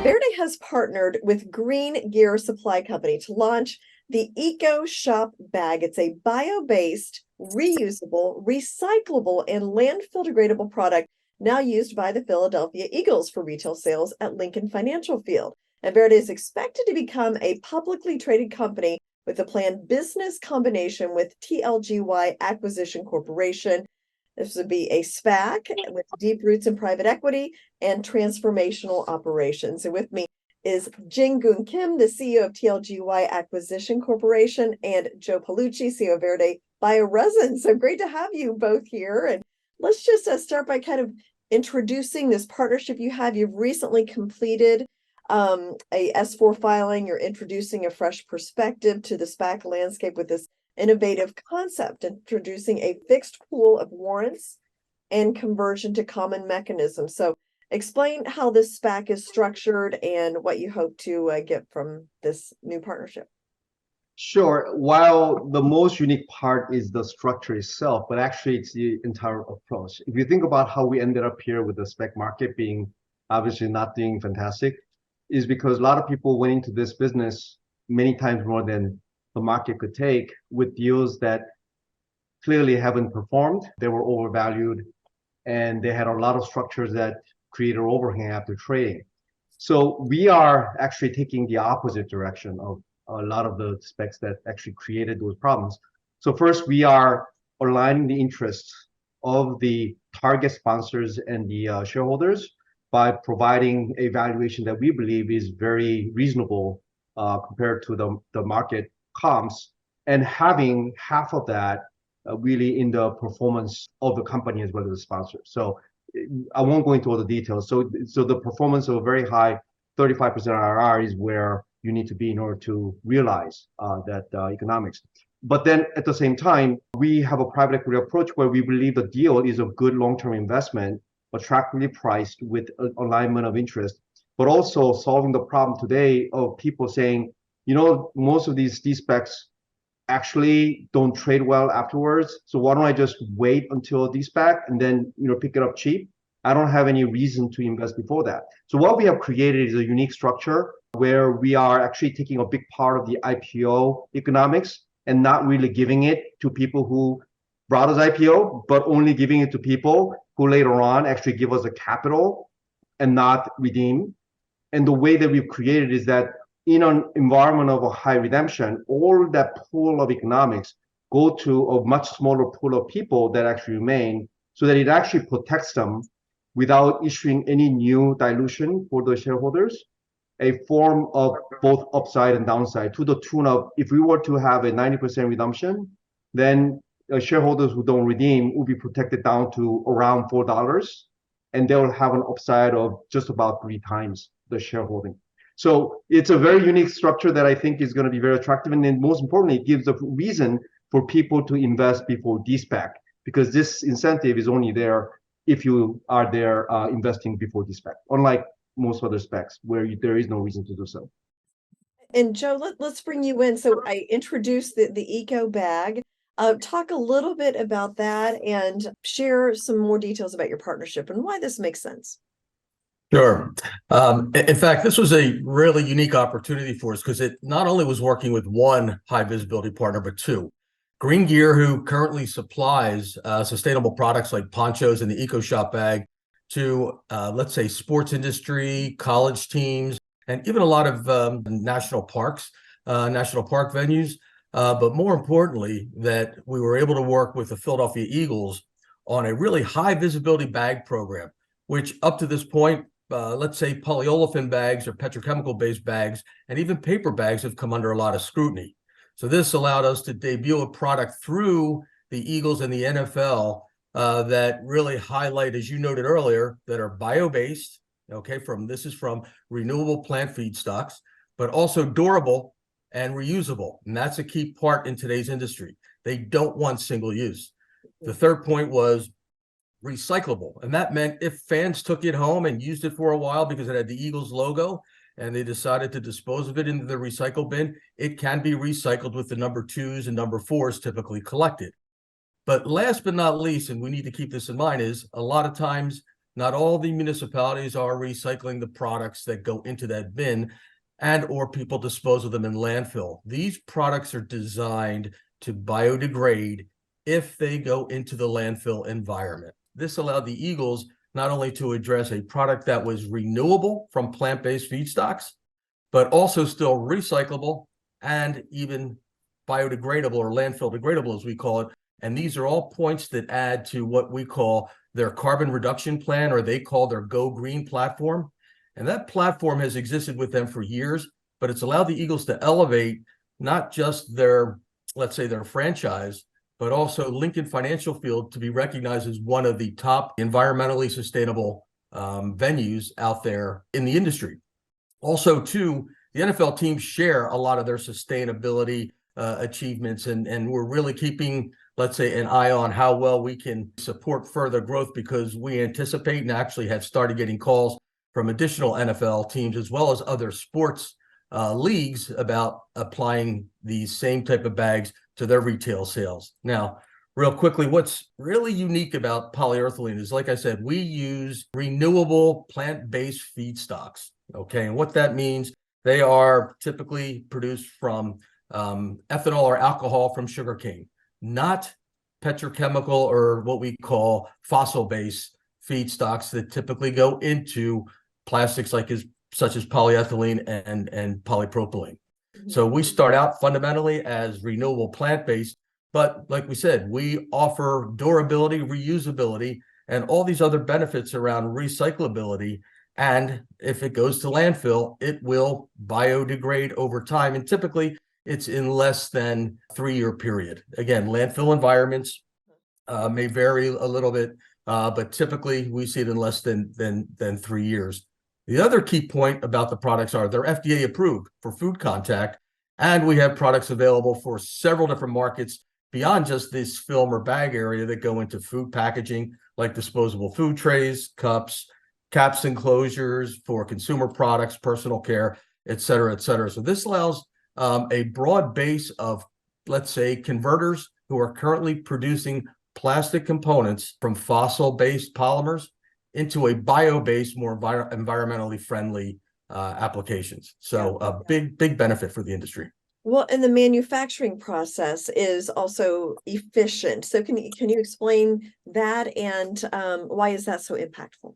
Verde has partnered with Green Gear Supply Company to launch the EcoShop Bag. It's a bio-based, reusable, recyclable, and landfill-degradable product now used by the Philadelphia Eagles for retail sales at Lincoln Financial Field. And Verde is expected to become a publicly traded company with a planned business combination with TLGY Acquisition Corporation. This would be a SPAC with deep roots in private equity and transformational operations. And with me is Jin-Goon Kim, the CEO of TLGY Acquisition Corporation, and Joe Paolucci, CEO of Verde Bioresins. So great to have you both here. And let's just start by kind of introducing this partnership you have. You've recently completed a S4 filing. You're introducing a fresh perspective to the SPAC landscape with this innovative concept, introducing a fixed pool of warrants and conversion to common mechanisms. So explain how this SPAC is structured and what you hope to get from this new partnership. Sure. While the most unique part is the structure itself, but actually it's the entire approach. If you think about how we ended up here with the SPAC market being obviously not doing fantastic, is because a lot of people went into this business many times more than the market could take with deals that clearly haven't performed. They were overvalued and they had a lot of structures that created overhang after trading. So we are actually taking the opposite direction of a lot of the specs that actually created those problems. So first, we are aligning the interests of the target sponsors and the shareholders by providing a valuation that we believe is very reasonable compared to the market comps, and having half of that really in the performance of the company as well as the sponsor. So I won't go into all the details. So the performance of a very high 35% IRR is where you need to be in order to realize that economics. But then at the same time, we have a private equity approach where we believe the deal is a good long-term investment, attractively priced with alignment of interest, but also solving the problem today of people saying, you know, most of these specs actually don't trade well afterwards. So why don't I just wait until de-SPAC and then, you know, pick it up cheap? I don't have any reason to invest before that. So what we have created is a unique structure where we are actually taking a big part of the IPO economics and not really giving it to people who brought us IPO, but only giving it to people who later on actually give us a capital and not redeem. And the way that we've created is that in an environment of a high redemption, all that pool of economics go to a much smaller pool of people that actually remain, so that it actually protects them without issuing any new dilution for the shareholders, a form of both upside and downside, to the tune of, if we were to have a 90% redemption, then shareholders who don't redeem will be protected down to around $4, and they will have an upside of just about 3 times the shareholding. So it's a very unique structure that I think is going to be very attractive, and then most importantly, it gives a reason for people to invest before de-SPAC, because this incentive is only there if you are there investing before de-SPAC, unlike most other SPACs where there is no reason to do so. And Joe, let's bring you in. So I introduced the Eco Bag. Talk a little bit about that and share some more details about your partnership and why this makes sense. Sure. In fact, this was a really unique opportunity for us because it not only was working with one high visibility partner, but 2. Green Gear, who currently supplies sustainable products like ponchos and the EcoShop Bag to, let's say, sports industry, college teams, and even a lot of national parks, national park venues. But more importantly, that we were able to work with the Philadelphia Eagles on a really high visibility bag program, which up to this point, let's say polyolefin bags or petrochemical based bags and even paper bags have come under a lot of scrutiny. So this allowed us to debut a product through the Eagles and the NFL that really highlight, as you noted earlier, that are bio-based, okay, this is from renewable plant feedstocks, but also durable and reusable. And that's a key part in today's industry. They don't want single use. The third point was recyclable. And that meant if fans took it home and used it for a while because it had the Eagles logo and they decided to dispose of it into the recycle bin, it can be recycled with the number 2s and number 4s typically collected. But last but not least, and we need to keep this in mind, is a lot of times not all the municipalities are recycling the products that go into that bin and or people dispose of them in landfill. These products are designed to biodegrade if they go into the landfill environment. This allowed the Eagles not only to address a product that was renewable from plant-based feedstocks, but also still recyclable and even biodegradable or landfill degradable, as we call it. And these are all points that add to what we call their carbon reduction plan, or they call their Go Green platform. And that platform has existed with them for years, but it's allowed the Eagles to elevate not just their, let's say, their franchise, but also Lincoln Financial Field to be recognized as one of the top environmentally sustainable venues out there in the industry. Also, too, the NFL teams share a lot of their sustainability achievements, and we're really keeping, let's say, an eye on how well we can support further growth, because we anticipate and actually have started getting calls from additional NFL teams as well as other sports leagues about applying these same type of bags to their retail sales. Now, real quickly, what's really unique about polyethylene is, like I said, we use renewable plant-based feedstocks. Okay, and what that means, they are typically produced from ethanol or alcohol from sugarcane, not petrochemical or what we call fossil-based feedstocks that typically go into plastics such as polyethylene and polypropylene. So we start out fundamentally as renewable plant-based, but like we said, we offer durability, reusability, and all these other benefits around recyclability. And if it goes to landfill, it will biodegrade over time. And typically it's in less than 3-year period. Again, landfill environments may vary a little bit, but typically we see it in less than 3 years. The other key point about the products are they're FDA approved for food contact, and we have products available for several different markets beyond just this film or bag area that go into food packaging, like disposable food trays, cups, caps and closures for consumer products, personal care, et cetera, et cetera. So this allows a broad base of, let's say, converters who are currently producing plastic components from fossil-based polymers into a bio-based, more environmentally friendly applications. So a big benefit for the industry. Well, and the manufacturing process is also efficient. So can you explain that, and why is that so impactful?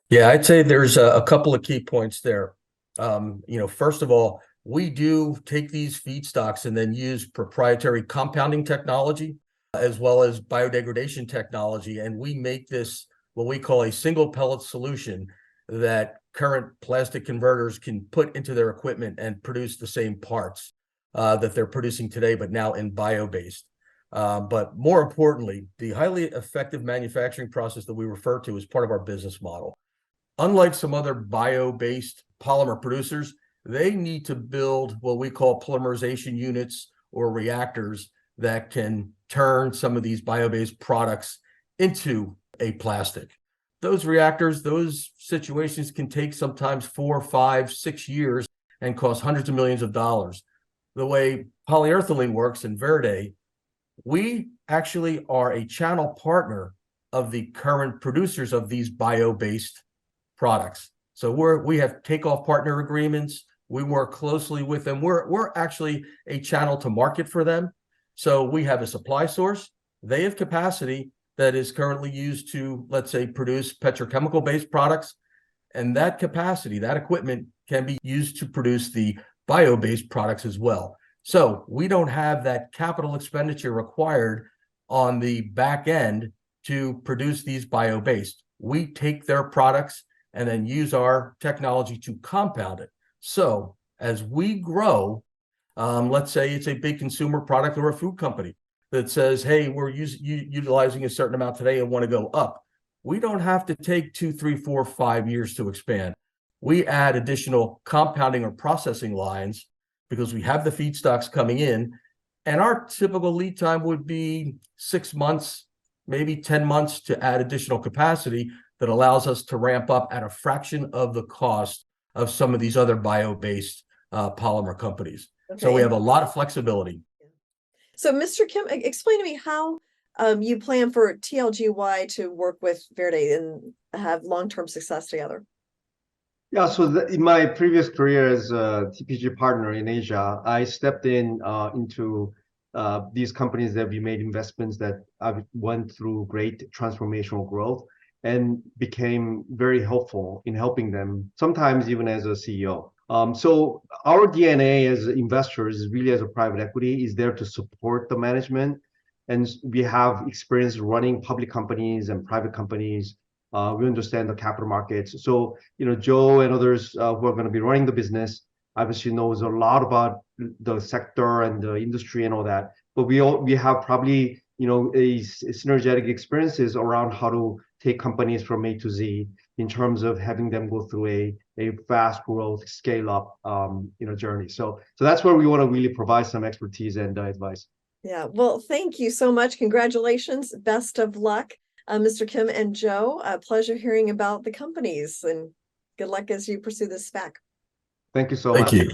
Yeah, I'd say there's a couple of key points there. First of all, we do take these feedstocks and then use proprietary compounding technology as well as biodegradation technology, and we make this what we call a single pellet solution that current plastic converters can put into their equipment and produce the same parts that they're producing today, but now in bio-based. But more importantly, the highly effective manufacturing process that we refer to as part of our business model. Unlike some other bio-based polymer producers, they need to build what we call polymerization units or reactors that can turn some of these bio-based products into a plastic. Those reactors, those situations can take sometimes 4, 5, 6 years and cost hundreds of millions of dollars. The way PolyEarthylene works in Verde, we actually are a channel partner of the current producers of these bio-based products. So we have takeoff partner agreements. We work closely with them. We're actually a channel to market for them. So we have a supply source. They have capacity that is currently used to, let's say, produce petrochemical-based products. And that capacity, that equipment can be used to produce the bio-based products as well. So we don't have that capital expenditure required on the back end to produce these bio-based. We take their products and then use our technology to compound it. So as we grow, let's say it's a big consumer product or a food company that says, hey, we're utilizing a certain amount today and want to go up. We don't have to take 2, 3, 4, 5 years to expand. We add additional compounding or processing lines because we have the feedstocks coming in, and our typical lead time would be 6 months, maybe 10 months to add additional capacity that allows us to ramp up at a fraction of the cost of some of these other bio-based polymer companies. Okay. So we have a lot of flexibility. So Mr. Kim, explain to me how you plan for TLGY to work with Verde and have long-term success together? Yeah, so in my previous career as a TPG partner in Asia, I stepped into these companies that we made investments that I went through great transformational growth and became very helpful in helping them, sometimes even as a CEO. So our DNA as investors, really as a private equity, is there to support the management. And we have experience running public companies and private companies. We understand the capital markets. So, Joe and others who are going to be running the business obviously knows a lot about the sector and the industry and all that. But we have probably, a synergetic experiences around how to take companies from A to Z in terms of having them go through a fast growth scale up, journey. So that's where we want to really provide some expertise and advice. Yeah, well, thank you so much. Congratulations. Best of luck. Mr. Kim and Joe, a pleasure hearing about the companies, and good luck as you pursue this SPAC. Thank you so Thank much. you.